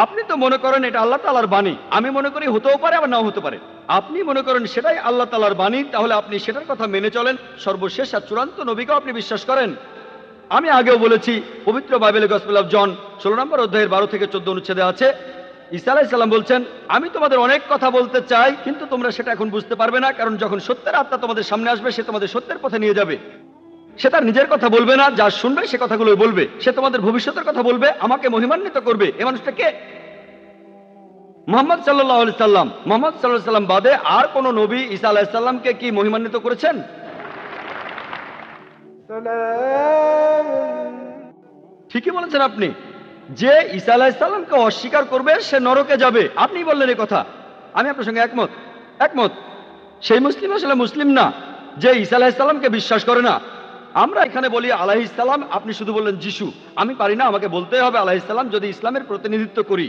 আপনি তো মনে করেন এটা আল্লাহ তাআলার বাণী, আমি মনে করি হতেও পারে আবার নাও হতে পারে। আপনি মনে করেন সেটাই আল্লাহ তাআলার বাণী, তাহলে আপনি সেটার কথা মেনে চলেন। সর্বশেষ আর চূড়ান্ত নবীকেও আপনি বিশ্বাস করেন। আমি আগেও বলেছি, পবিত্র বাইবেলের গসপেল অফ জন 16 নম্বর অধ্যায়ের 12 থেকে 14 অনুচ্ছেদে আছে, ঈসা আলাইহিস সালাম বলছেন, আমি তোমাদের অনেক কথা বলতে চাই, কিন্তু তোমরা সেটা এখন বুঝতে পারবে না, কারণ যখন সত্যের আত্মা তোমাদের সামনে আসবে সে তোমাদের সত্যের পথে নিয়ে যাবে। সে তার নিজের কথা বলবে না, যা শুনবে সে কথাগুলোই বলবে। সে তোমাদের ভবিষ্যতের কথা বলবে, আমাকে মহিমান্বিত করবে। এ মানুষটা কে? মুহাম্মদ সাল্লাল্লাহু আলাইহি সাল্লাম। মুহাম্মদ সাল্লাল্লাহু আলাইহি সাল্লাম বাদে আর কোন নবী ঈসা আলাইহিস সালামকে কি মহিমান্বিত করেছেন? ঠিকই বলেছেন আপনি, যে ঈসা আলাইহিস সালামকে অস্বীকার করবে সে নরকে যাবে। আপনি বললেন এই কথা, আমি আপনার সঙ্গে একমত। সেই মুসলিম আসলে মুসলিম না যে ঈসা আলাইহিস সালামকে বিশ্বাস করে না। আমরা এখানে বলি আলাইহিস সালাম, আপনি শুধু বললেন যিশু। আমি পারি না, আমাকে বলতে হবে আলাইহিস সালাম যদি ইসলামের প্রতিনিধিত্ব করি।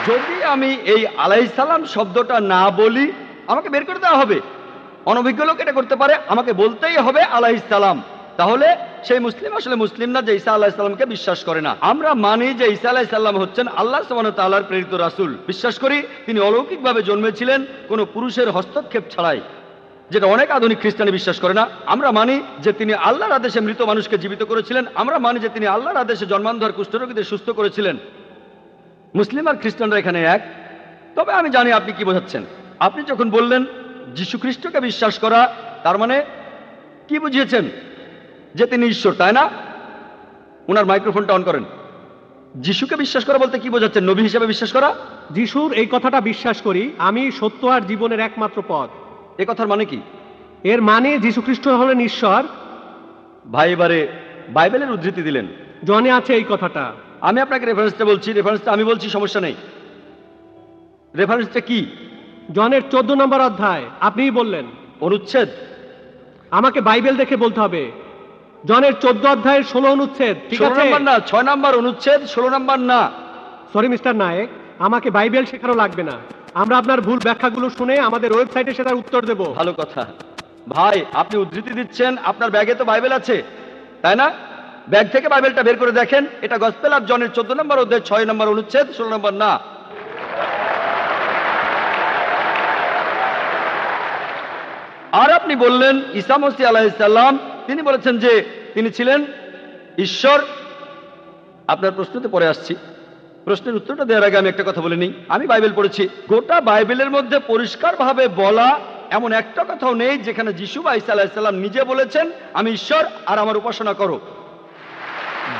যদি আমি এই আলাইহিস সালাম শব্দটা না বলি আমাকে বের করে দেওয়া হবে। অনভিজ্ঞ লোক এটা করতে পারে, আমাকে বলতেই হবে আলাইহিস সালাম। তাহলে সেই মুসলিম আসলে মুসলিম না যে ঈসা আলাইহিস সালামকে বিশ্বাস করে না। আমরা মানি যে ঈসা আলাইহিস সালাম হচ্ছেন আল্লাহ সুবহানাহু ওয়া তাআলার প্রেরিত রাসূল। বিশ্বাস করি তিনি অলৌকিকভাবে জন্মেছিলেন কোনো পুরুষের হস্তক্ষেপ ছাড়াই, যেটা অনেক আধুনিক খ্রিস্টানি বিশ্বাস করে না। আমরা মানি যে তিনি আল্লাহর আদেশে মৃত মানুষকে জীবিত করেছিলেন। আমরা মানি যে তিনি আল্লাহর আদেশে জন্মান্ধ কুষ্ঠরোগীদের সুস্থ করেছিলেন। মুসলিম আর খ্রিস্টানরা এখানে এক। তবে আমি জানি আপনি কি বোঝাচ্ছেন। আপনি যখন বললেন যীশু খ্রিস্টকে বিশ্বাস করা, তার মানে কি বুঝিয়েছেন? যে তিনি ঈশ্বর, তাই না? ওনার মাইক্রোফোনটা অন করেন। যিশুকে বিশ্বাস করা বলতে কি বোঝাচ্ছেন? নবী হিসেবে বিশ্বাস করা? যিশুর এই কথাটা বিশ্বাস করি, আমি সত্য আর জীবনের একমাত্র পথ। এ কথার মানে কি? এর মানে যীশু খ্রিস্ট হলেন ঈশ্বর। ভাই এবারে বাইবেলের উদ্ধৃতি দিলেন, জনে আছে এই কথাটা। আমি আপনাকে রেফারেন্সটা বলছি, রেফারেন্সটা আমি বলছি, সমস্যা নেই। রেফারেন্সটা কি? জনের 14 নম্বর অধ্যায়। আপনিই বললেন। অনুচ্ছেদ? আমাকে বাইবেল দেখে বলতে হবে। জনের 14 অধ্যায়ের 16 অনুচ্ছেদ, ঠিক 16 আছে? নম্বর না, 6 নম্বর অনুচ্ছেদ, 16 নম্বর না। সরি মিস্টার নায়েক, আমাকে বাইবেল শেখানো লাগবে না। আমরা আপনার ভুল ব্যাখ্যাগুলো শুনে আমাদের ওয়েবসাইটে সেটার উত্তর দেব। ভালো কথা ভাই, আপনি উদ্ধৃতি দিচ্ছেন, আপনার ব্যাগে তো বাইবেল আছে তাই না? ব্যাগ থেকে বাইবেলটা বের করে দেখেন, এটা গসপেল অফ জনের 14 নম্বর অধ্যায় 6 নম্বর অনুচ্ছেদ, 16 নম্বর না। আর আপনি বললেন ঈসা মসীহ আলাইহিস সালাম তিনি বলেছেন যে তিনি ছিলেন ঈশ্বর। আপনার প্রশ্নতে পরে আসছি, প্রশ্নের উত্তরটা দেওয়ার আগে আমি একটা কথা বলে নিই। আমি বাইবেল পড়েছি, গোটা বাইবেলের মধ্যে পরিষ্কারভাবে বলা এমন একটা কথাও নেই যেখানে যিশু বা ঈসা আলাইহিস সালাম নিজে বলেছেন আমি ঈশ্বর আর আমার উপাসনা করো।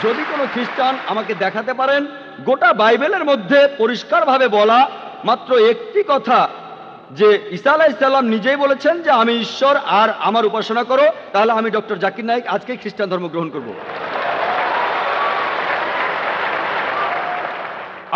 যদি কোনো খ্রিস্টান আমাকে দেখাতে পারেন গোটা বাইবেলের মধ্যে পরিষ্কারভাবে বলা মাত্র একটি কথা যে ঈসা আলাইহিস সালাম নিজেই বলেছেন যে আমি ঈশ্বর আর আমার উপাসনা করো, তাহলে আমি ডক্টর জাকির নায়েক আজকেই খ্রিস্টান ধর্ম গ্রহণ করব।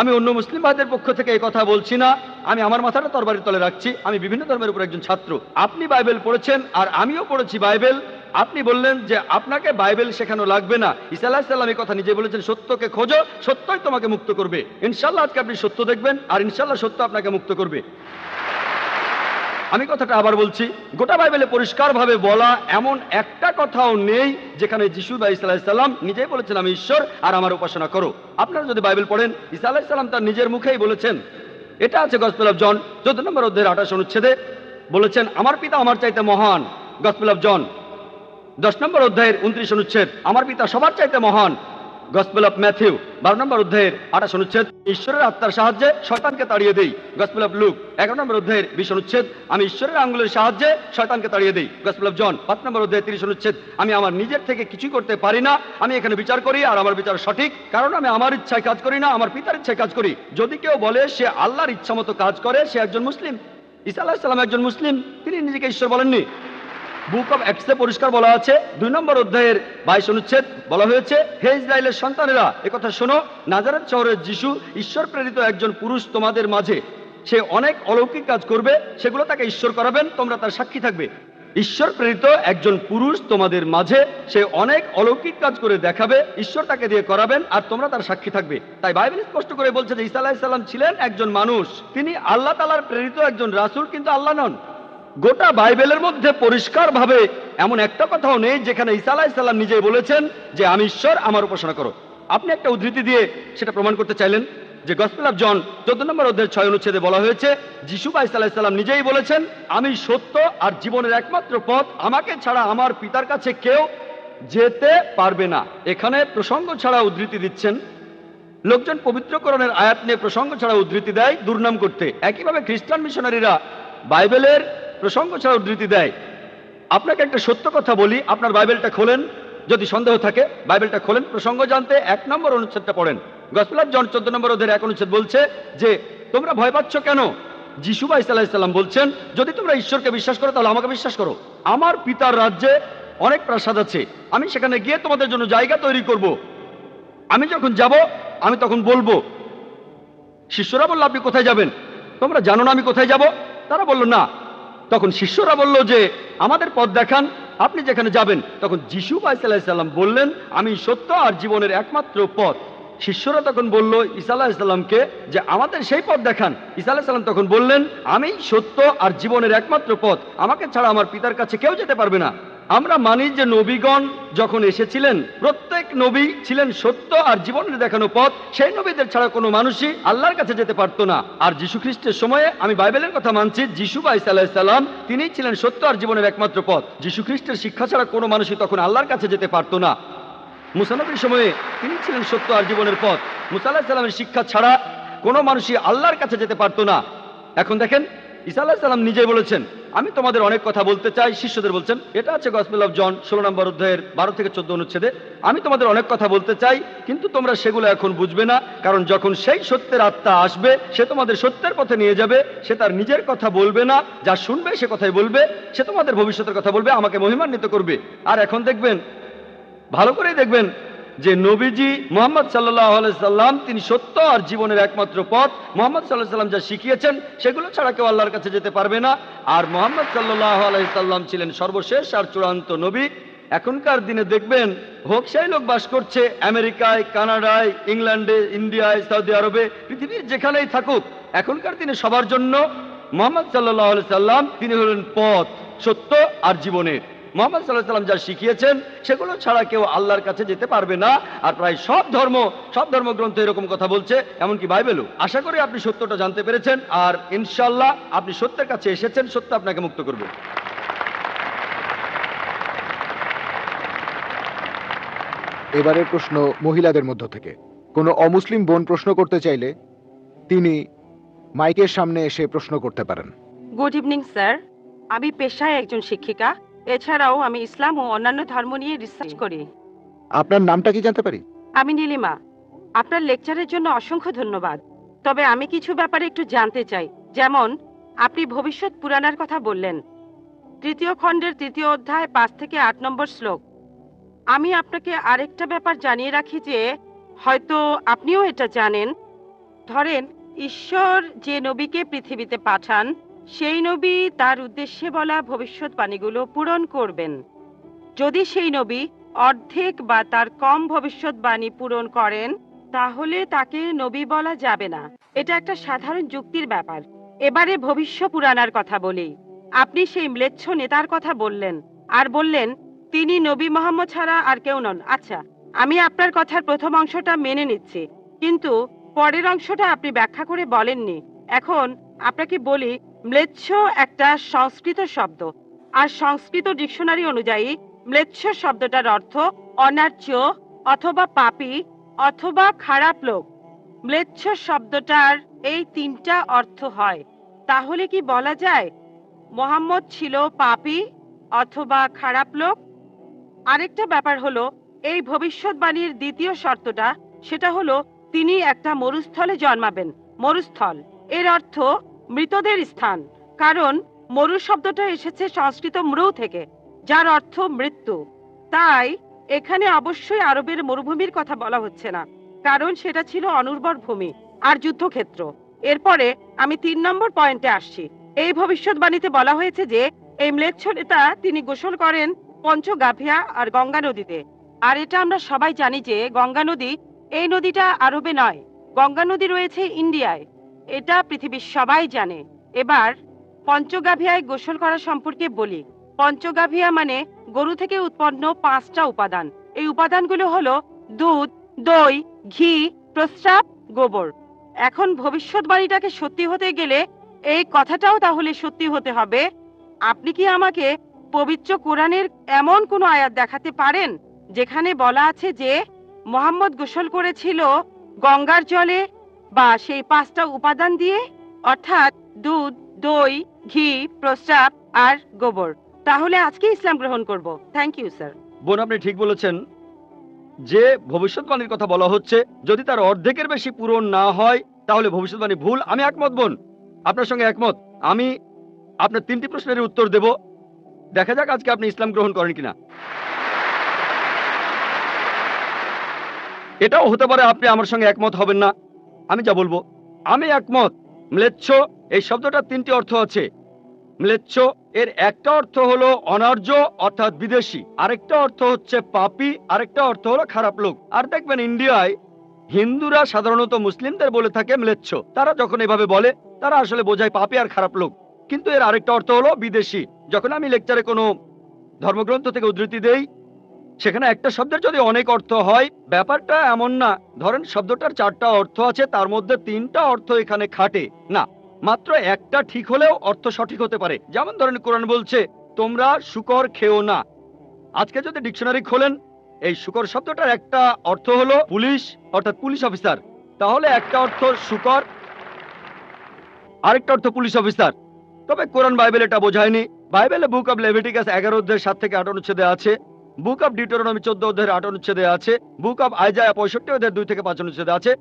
আমি অন্য মুসলিম ভাইদের পক্ষ থেকে এই কথা বলছি না, আমি আমার মাথাটা তরবারির তলে রাখছি। আমি বিভিন্ন ধর্মের উপর একজন ছাত্র। আপনি বাইবেল পড়েছেন আর আমিও পড়েছি বাইবেল। আপনি বললেন যে আপনাকে বাইবেল শেখানো লাগবে না। ঈসা আলাইহিস সালাম এই কথা নিজে বলেছেন, সত্যকে খোঁজো, সত্যই তোমাকে মুক্ত করবে। ইনশাআল্লাহ আজকে আপনি সত্য দেখবেন আর ইনশাআল্লাহ সত্য আপনাকে মুক্ত করবে। আমি কথাটা আবার বলছি, গোটা বাইবেলে পরিষ্কারভাবে বলা এমন একটা কথাও নেই যেখানে যিশু বা ঈসা আলাইহিস সালাম নিজেই বলেছেন আমি ঈশ্বর আর আমার উপাসনা করো। আপনারা যদি বাইবেল পড়েন, ঈসা আলাইহিস সালাম তার নিজের মুখেই বলেছেন, এটা আছে গসপেল অফ জন 14 নম্বর অধ্যায়ের 28 অনুচ্ছেদে, বলেছেন আমার পিতা আমার চাইতে মহান। গসপেল অফ জন 10 নম্বর অধ্যায়ের 29 অনুচ্ছেদ, আমার পিতা সবার চাইতে মহান। গসপেল অফ ম্যাথিউ 12 নম্বর অধ্যায়ের 28 অনুচ্ছেদ, ঈশ্বরের আত্মার সাহায্যে শয়তানকে তাড়িয়ে দেই। গসপেল অফ লুক 11 নম্বর অধ্যায়ের 20 অনুচ্ছেদ, আমি ঈশ্বরের আঙ্গুলের সাহায্যে শয়তানকে তাড়িয়ে দেই। গসপেল অফ জন 5 নম্বর অধ্যায়ের 30 অনুচ্ছেদ, আমি আমার নিজের থেকে কিছুই করতে পারি না, আমি এখানে বিচার করি আর আমার বিচার সঠিক, কারণ আমি আমার ইচ্ছায় কাজ করি না, আমার পিতার ইচ্ছায় কাজ করি। যদি কেউ বলে সে আল্লাহর ইচ্ছা মতো কাজ করে, সে একজন মুসলিম। ঈসা আলাইহিস সালাম একজন মুসলিম, তিনি নিজেকে ঈশ্বর বলেননি। বুক অফ অ্যাক্টসে পরিষ্কার বলা আছে 2 নম্বর অধ্যায়ের 22 অনুচ্ছেদ, বলা হয়েছে হে ইসরায়েলের সন্তানেরা একথা শোনো, নাজারেত শহরের যিশু ঈশ্বর প্রেরিত একজন পুরুষ তোমাদের মাঝে, সে অনেক অলৌকিক কাজ করবে, সেগুলো তাকে ঈশ্বর করাবেন, তোমরা তার সাক্ষী থাকবে। ঈশ্বর প্রেরিত একজন পুরুষ তোমাদের মাঝে, সে অনেক অলৌকিক কাজ করে দেখাবে, ঈশ্বর তাকে দিয়ে করাবেন আর তোমরা তার সাক্ষী থাকবে। তাই বাইবেল স্পষ্ট করে বলছে যে ঈসা আলাইহিস সালাম ছিলেন একজন মানুষ, তিনি আল্লাহ তাআলার প্রেরিত একজন রাসূল, কিন্তু আল্লাহ নন। গোটা বাইবেলের মধ্যে পরিষ্কারভাবে এমন একটা কথাও নেই যেখানে ঈসা আলাইহিস সালাম নিজেই বলেছেন যে আমি ঈশ্বর আমার উপাসনা করো। আপনি একটা উদ্ধৃতি দিয়ে সেটা প্রমাণ করতে চাইলেন যে গসপেল অফ জন 14 নম্বর অধ্যায়ের 6 অনুচ্ছেদে বলা হয়েছে যিশু বা ঈসা আলাইহিস সালাম নিজেই বলেছেন আমি সত্য আর জীবনের একমাত্র পথ, আমাকে ছাড়া আমার পিতার কাছে কেউ যেতে পারবে না। এখানে প্রসঙ্গ ছাড়া উদ্ধৃতি দিচ্ছেন। লোকজন পবিত্রকরণের আয়াত নিয়ে প্রসঙ্গ ছাড়া উদ্ধৃতি দেয় দুর্নাম করতে। একইভাবে খ্রিস্টান মিশনারিরা বাইবেলের প্রসঙ্গ ছাড়া উদ্ধৃতি দেয়। আপনাকে একটা সত্য কথা বলি, আপনার বাইবেলটা খোলেন, যদি সন্দেহ থাকে বাইবেলটা খোলেন, প্রসঙ্গ জানতে 1 নম্বর অনুচ্ছেদটা পড়েন। গসপেল অফ জন 14 নম্বর অধ্যায়ের 1 অনুচ্ছেদ বলছে যে তোমরা ভয় পাচ্ছ কেন? যিশু বা ঈসা আলাইহিস সালাম বলছেন যদি তোমরা ঈশ্বরকে বিশ্বাস করো তাহলে আমাকে বিশ্বাস করো। আমার পিতার রাজ্যে অনেক প্রাসাদ আছে, আমি সেখানে গিয়ে তোমাদের জন্য জায়গা তৈরি করব। আমি যখন যাব আমি তখন বলবো। শিষ্যরা বলল আপনি কোথায় যাবেন? তোমরা জানো না আমি কোথায় যাব? তারা বলল না। তখন শিষ্যরা বলল যে আমাদের পথ দেখান, আপনি যেখানে যাবেন। তখন যিশু ঈসা আলাইহিস সালাম বললেন আমি সত্য আর জীবনের একমাত্র পথ। শিষ্যরা তখন বলল ঈসা আলাইহিস সালামকে যে আমাদের সেই পথ দেখান। ঈসা আলাইহিস সালাম তখন বললেন আমি সত্য আর জীবনের একমাত্র পথ, আমাকে ছাড়া আমার পিতার কাছে কেউ যেতে পারবে না। আমরা মানি যে নবীগণ যখন এসেছিলেন প্রত্যেক নবী ছিলেন সত্য আর জীবনের দেখানো পথ, সেই নবীদের ছাড়া কোনো মানুষই আল্লাহর কাছে যেতে পারতো না। আর যীশু খ্রিস্টের সময়ে আমি বাইবেলের কথা মানছি, যিশু বা ঈসা আলাইহিস সালাম তিনিই ছিলেন সত্য আর জীবনের একমাত্র পথ। যীশু খ্রিস্টের শিক্ষা ছাড়া কোনো মানুষই তখন আল্লাহর কাছে যেতে পারতো না। মুসা নবীর সময়ে তিনি ছিলেন সত্য আর জীবনের পথ, মুসা আলাইহিস সালামের শিক্ষা ছাড়া কোনো মানুষই আল্লাহর কাছে যেতে পারতো না। এখন দেখেন ঈসা আলাইহিস সালাম নিজেই বলেছেন আমি তোমাদের অনেক কথা বলতে চাই, শিষ্যদের বলছেন, এটা আছে গসপেল অফ জন 16 নম্বর অধ্যায়ের 12 থেকে 14 অনুচ্ছেদে, আমি তোমাদের অনেক কথা বলতে চাই কিন্তু তোমরা সেগুলো এখন বুঝবে না, কারণ যখন সেই সত্যের আত্মা আসবে সে তোমাদের সত্যের পথে নিয়ে যাবে। সে তার নিজের কথা বলবে না, যা শুনবে সে কথাই বলবে, সে তোমাদের ভবিষ্যতের কথা বলবে, আমাকে মহিমান্বিত করবে। আর এখন দেখবেন, ভালো করেই দেখবেন যে নবীজি মুহাম্মদ সাল্লাল্লাহু আলাইহি সাল্লাম তিনি সত্য আর জীবনের একমাত্র পথ। মুহাম্মদ সাল্লাল্লাহু আলাইহি সাল্লাম যা শিখিয়েছেন সেগুলো ছাড়া কেউ আল্লাহর কাছে যেতে পারবে না। আর মুহাম্মদ সাল্লাল্লাহু আলাইহি সাল্লাম ছিলেন সর্বশেষ আর চূড়ান্ত নবী। এখনকার দিনে দেখবেন হোকসাই লোক বাস করছে আমেরিকায়, কানাডায়, ইংল্যান্ডে, ইন্ডিয়ায়, সৌদি আরবে, পৃথিবীর যেখানেই থাকুক, এখনকার দিনে সবার জন্য মোহাম্মদ সাল্লাল্লাহু আলাইহি সাল্লাম তিনি হলেন পথ, সত্য আর জীবনের। মোহাম্মদ সাল্লাল্লাহু আলাইহি সাল্লাম যা শিখিয়েছেন সেগুলো ছাড়া কেউ আল্লাহর কাছে যেতে পারবে না। আর প্রায় সব ধর্মগ্রন্থ এরকম কথা বলছে, এমনকি বাইবেলও। আশা করি আপনি সত্যটা জানতে পেরেছেন, আর ইনশাআল্লাহ আপনি সত্যের কাছে এসেছেন, সত্য আপনাকে মুক্ত করবে। এবারের প্রশ্ন মহিলাদের মধ্য থেকে। কোনো অমুসলিম বোন প্রশ্ন করতে চাইলে তিনি মাইকের সামনে এসে প্রশ্ন করতে পারেন। গুড ইভিনিং স্যার, আমি পেশায় একজন শিক্ষিকা। এছাড়াও আমি ইসলাম ও অন্যান্য ধর্ম নিয়ে রিসার্চ করি। আপনার নামটা কি জানতে পারি? আমি নীলিমা। আপনার লেকচারের জন্য অসংখ্য ধন্যবাদ। তবে আমি কিছু ব্যাপারে একটু জানতে চাই। যেমন আপনি ভবিষ্যৎ পুরাণের কথা বললেন, 3য় খণ্ডের 3য় অধ্যায় 5 থেকে 8 নম্বর শ্লোক। আমি আপনাকে আরেকটা ব্যাপার জানিয়ে রাখি যে হয়তো আপনিও এটা জানেন। ধরেন ঈশ্বর যে নবীকে পৃথিবীতে পাঠান, সেই নবী তার উদ্দেশ্যে বলা ভবিষ্যৎবাণীগুলো পূরণ করবেন। যদি সেই নবী অর্ধেক বা তার কম ভবিষ্যৎবাণী পূরণ করেন, তাহলে তাকে নবী বলা যাবে না। এটা একটা সাধারণ যুক্তির ব্যাপার। এবারে ভবিষ্য পুরাণার কথা বলি। আপনি সেই ম্লেচ্ছ নেতার কথা বললেন আর বললেন তিনি নবী মোহাম্মদ ছাড়া আর কেউ নন। আচ্ছা, আমি আপনার কথার প্রথম অংশটা মেনে নিচ্ছি, কিন্তু পরের অংশটা আপনি ব্যাখ্যা করে বলেননি। এখন আপনাকে বলি, ম্লেচ্ছ একটা সংস্কৃত শব্দ, আর সংস্কৃত ডিকশনারি অনুযায়ী ম্লেচ্ছ শব্দটার অর্থ অনার্য অথবা পাপী অথবা খারাপ লোক। ম্লেচ্ছ শব্দটার এই 3টা অর্থ হয়। তাহলে কি বলা যায় মোহাম্মদ ছিল পাপী অথবা খারাপ লোক? আরেকটা ব্যাপার হলো, এই ভবিষ্যৎবাণীর দ্বিতীয় শর্তটা, সেটা হলো তিনি একটা মরুস্থলে জন্মাবেন। মরুস্থল এর অর্থ মৃতদের স্থান, কারণ মরু শব্দটা এসেছে সংস্কৃত মৃ থেকে, যার অর্থ মৃত্যু। তাই এখানে অবশ্যই আরবের মরুভূমির কথা বলা হচ্ছে না, কারণ সেটা ছিল অনুর্বর ভূমি আর যুদ্ধক্ষেত্র। এরপরে আমি 3 নম্বর পয়েন্টে আসছি। এই ভবিষ্যৎবাণীতে বলা হয়েছে যে এই ম্লেচ্ছ নেতা তিনি গোসল করেন পঞ্চগাভিয়া আর গঙ্গা নদীতে। আর এটা আমরা সবাই জানি যে গঙ্গা নদী, এই নদীটা আরবে নয়, গঙ্গা নদী রয়েছে ইন্ডিয়ায়। এটা পৃথিবীর সবাই জানে। এবার পঞ্চগাভিয়ায় গোসল করা সম্পর্কে বলি। পঞ্চগাভিয়া মানে গরু থেকে উৎপন্ন 5টা উপাদান। এই উপাদানগুলো হলো দুধ, দই, ঘি, প্রস্রাব, গোবর। এখন ভবিষ্যৎবাণীটাকে সত্যি হতে গেলে এই কথাটাও তাহলে সত্যি হতে হবে। আপনি কি আমাকে পবিত্র কোরআনের এমন কোনো আয়াত দেখাতে পারেন যেখানে বলা আছে যে মোহাম্মদ গোসল করেছিল গঙ্গার জলে বা সেই 5টা উপাদান দিয়ে, অর্থাৎ দুধ, দই, ঘি, প্রস্রাব আর গোবর? তাহলে আজকে ইসলাম গ্রহণ করব। Thank you sir. বোন, আপনি ঠিক বলেছেন যে ভবিষ্যৎবাণীর কথা বলা হচ্ছে, যদি তার অর্ধেকের বেশি পূরণ না হয় তাহলে ভবিষ্যৎবাণী ভুল। আমি একমত বোন, আপনার সঙ্গে একমত। আমি আপনার 3টি প্রশ্নের উত্তর দেব, দেখা যাক আজকে আপনি ইসলাম গ্রহণ করেন কিনা। এটাও হতে পারে আপনি আমার সঙ্গে একমত হবেন না। আমি যা বলবো আমি একমত। ম্লেচ্ছ এই শব্দটার 3টি অর্থ আছে। ম্লেচ্ছ এর একটা অর্থ হলো অনার্য অর্থাৎ বিদেশি, আরেকটা অর্থ হচ্ছে পাপী, আরেকটা অর্থ হলো খারাপ লোক। আর দেখবেন ইন্ডিয়ায় হিন্দুরা সাধারণত মুসলিমদের বলে থাকে ম্লেচ্ছ। তারা যখন এভাবে বলে তারা আসলে বোঝায় পাপী আর খারাপ লোক, কিন্তু এর আরেকটা অর্থ হলো বিদেশি। যখন আমি লেকচারে কোনো ধর্মগ্রন্থ থেকে উদ্ধৃতি দেই, সেখানে একটা শব্দের যদি অনেক অর্থ হয়, ব্যাপারটা এমন না ধরেন শব্দটার 4টা অর্থ আছে, তার মধ্যে 3টা অর্থ এখানে খাটে না, মাত্র একটা ঠিক হলেও অর্থ সঠিক হতে পারে। যেমন ধরেন কোরআন বলছে তোমরা শূকর খেও না। আজকে যদি ডিকশনারি খোলেন, এই শূকর শব্দটার একটা অর্থ হলো পুলিশ অর্থাৎ পুলিশ অফিসার, তাহলে একটা অর্থ শূকর, আরেকটা অর্থ পুলিশ অফিসার। তবে কোরআন বাইবেল এটা বোঝায়নি। বাইবেলে বুক অব লেভিটিকাস 11 অধ্যায়ের 7 থেকে 8 অনুচ্ছেদে আছে, বুক অব ডিউটেরোনমি 14 অধ্যায়ের 8 অনুচ্ছেদে আছে, বুক অব আইজায়া 65 অধ্যায়ের 2 থেকে 5 অনুচ্ছেদে আছে,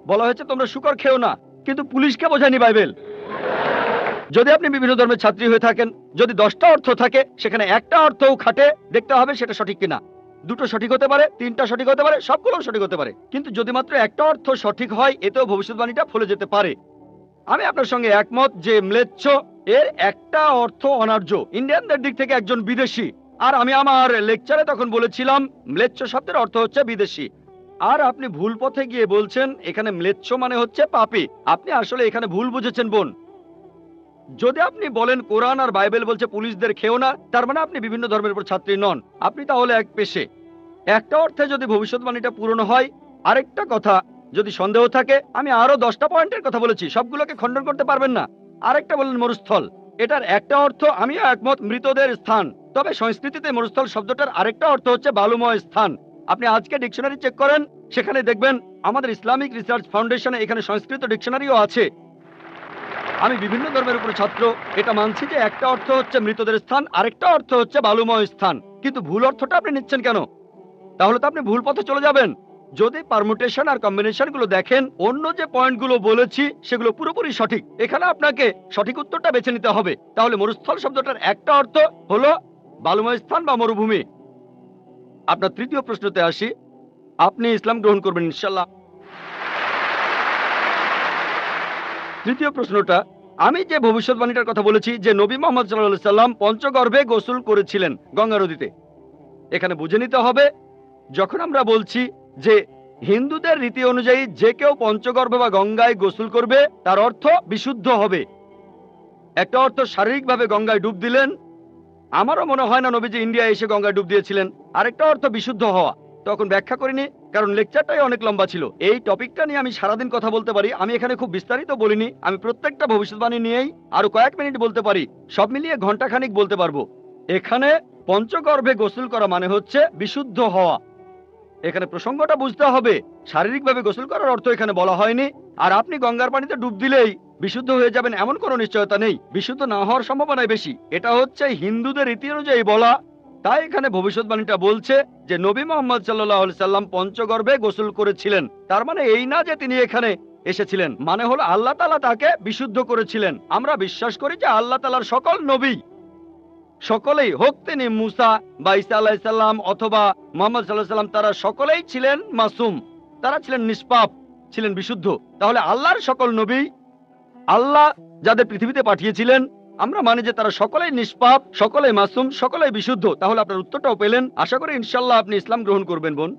বলা হয়েছে তোমরা শূকর খেও না, কিন্তু পুলিশকে বোঝায়নি বাইবেল। যদি আপনি বিভিন্ন ধর্মের ছাত্রী হয়ে থাকেন, যদি 10টা অর্থ থাকে সেখানে একটা অর্থও খাটে, দেখতে হবে সেটা সঠিক কিনা। 2টো সঠিক হতে পারে, 3টা সঠিক হতে পারে, সবগুলো সঠিক হতে পারে, কিন্তু যদি মাত্র একটা অর্থ সঠিক হয় এতেও ভবিষ্যৎবাণীটা ফলে যেতে পারে। আমি আপনার সঙ্গে একমত যে ম্লেচ্ছ এর একটা অর্থ অনার্য, ইন্ডিয়ানদের দিক থেকে একজন বিদেশি। আর আমি আমার লেকচারে তখন বলেছিলাম ম্লেচ্ছ শব্দের অর্থ হচ্ছে বিদেশি। আর আপনি ভুল পথে গিয়ে বলছেন এখানে ম্লেচ্ছ মানে হচ্ছে পাপী। আপনি আসলে এখানে ভুল বুঝেছেন বোন। যদি আপনি বলেন কোরআন আর বাইবেল বলছে পুলিশদের খেও না, তার মানে আপনি বিভিন্ন ধর্মের উপর ছাত্রী নন, আপনি তাহলে এক পেশে। একটা অর্থে যদি ভবিষ্যৎবাণীটা পূরণ হয়, আরেকটা কথা যদি সন্দেহ থাকে, আমি আরো 10টা পয়েন্টের কথা বলেছি, সবগুলোকে খণ্ডন করতে পারবেন না। আরেকটা বললেন মরুস্থল, এটার একটা অর্থ আমিও একমত, মৃতদের স্থান। তবে সংস্কৃতিতে মরুস্থল শব্দটার আরেকটা অর্থ হচ্ছে বালুময় স্থান। আপনি আজকে ডিকশনারি চেক করেন, সেখানে দেখবেন আমাদের ইসলামিক রিসার্চ ফাউন্ডেশনে এখানে সংস্কৃত ডিকশনারিও আছে। আমি বিভিন্ন ধর্মের উপরে ছাত্র, এটা মানছি যে একটা অর্থ হচ্ছে মৃতদের স্থান, আরেকটা অর্থ হচ্ছে বালুময় স্থান। কিন্তু ভুল অর্থটা আপনি নিচ্ছেন কেন? তাহলে তো আপনি ভুল পথে চলে যাবেন। যদি পারমুটেশন আর কম্বিনেশন গুলো দেখেন, অন্য যে পয়েন্টগুলো বলেছি সেগুলো পুরোপুরি সঠিক। এখানে আপনাকে সঠিক উত্তরটা বেছে নিতে হবে। তাহলে মরুস্থল শব্দটার একটা অর্থ হলো বালুময় স্থান বা মরুভূমি। আপনার তৃতীয় প্রশ্নতে আসি, আপনি ইসলাম গ্রহণ করবেন ইনশাল্লাহ। তৃতীয় প্রশ্নটা, আমি যে ভবিষ্যৎবাণীটার কথা বলেছি যে নবী মোহাম্মদ সাল্লাল্লাহু আলাইহি সাল্লাম পঞ্চগর্ভে গোসল করেছিলেন গঙ্গা নদীতে, এখানে বুঝে নিতে হবে যখন আমরা বলছি যে হিন্দুদের রীতি অনুযায়ী যে কেউ পঞ্চগর্ভে বা গঙ্গায় গোসল করবে তার অর্থ বিশুদ্ধ হবে। একটা অর্থ শারীরিকভাবে গঙ্গায় ডুব দিলেন, আমারও মনে হয় না নবীজি ইন্ডিয়া এসে গঙ্গায় ডুব দিয়েছিলেন। আরেকটা অর্থ বিশুদ্ধ হওয়া, তখন ব্যাখ্যা করিনি কারণ লেকচারটাই অনেক লম্বা ছিল। এই টপিকটা নিয়ে আমি সারাদিন কথা বলতে পারি, আমি এখানে খুব বিস্তারিত বলিনি। আমি প্রত্যেকটা ভবিষ্যৎবাণী নিয়েই আরো কয়েক মিনিট বলতে পারি, সব মিলিয়ে ঘন্টাখানিক বলতে পারবো। এখানে পঞ্চগর্ভে গোসল করা মানে হচ্ছে বিশুদ্ধ হওয়া। এখানে প্রসঙ্গটা বুঝতে হবে, শারীরিকভাবে গোসল করার অর্থ এখানে বলা হয়নি। আর আপনি গঙ্গার পানিতে ডুব দিলেই বিশুদ্ধ হয়ে যাবেন এমন কোনো নিশ্চয়তা নেই, বিশুদ্ধ না হওয়ার সম্ভাবনাই বেশি। এটা হচ্ছে হিন্দুদের রীতি অনুযায়ী বলা। তাই এখানে ভবিষ্যৎবাণীটা বলছে যে নবী মোহাম্মদ সাল্লাল্লাহু আলাইহি সাল্লাম পঞ্চগর্ভে গোসল করেছিলেন। তার মানে এই না যে তিনি এখানে এসেছিলেন, মানে হলো আল্লাহ তাআলা তাকে বিশুদ্ধ করেছিলেন। আমরা বিশ্বাস করি যে আল্লাহ তাআলার সকল নবী, সকলেই, হোক তিনি মুসা বা ঈসা আলাইহিস সালাম অথবা মুহাম্মদ সাল্লাল্লাহু আলাইহি সাল্লাম, তারা সকলেই ছিলেন মাসুম, তারা ছিলেন নিষ্পাপ, ছিলেন বিশুদ্ধ। তাহলে আল্লাহর সকল নবী, আল্লাহ যাদের পৃথিবীতে পাঠিয়েছিলেন, আমরা মানি যে তারা সকলেই নিষ্পাপ, সকলেই মাসুম, সকলেই বিশুদ্ধ। তাহলে আপনার উত্তরটাও পেলেন। আশা করি ইনশাআল্লাহ আপনি ইসলাম গ্রহণ করবেন বোন।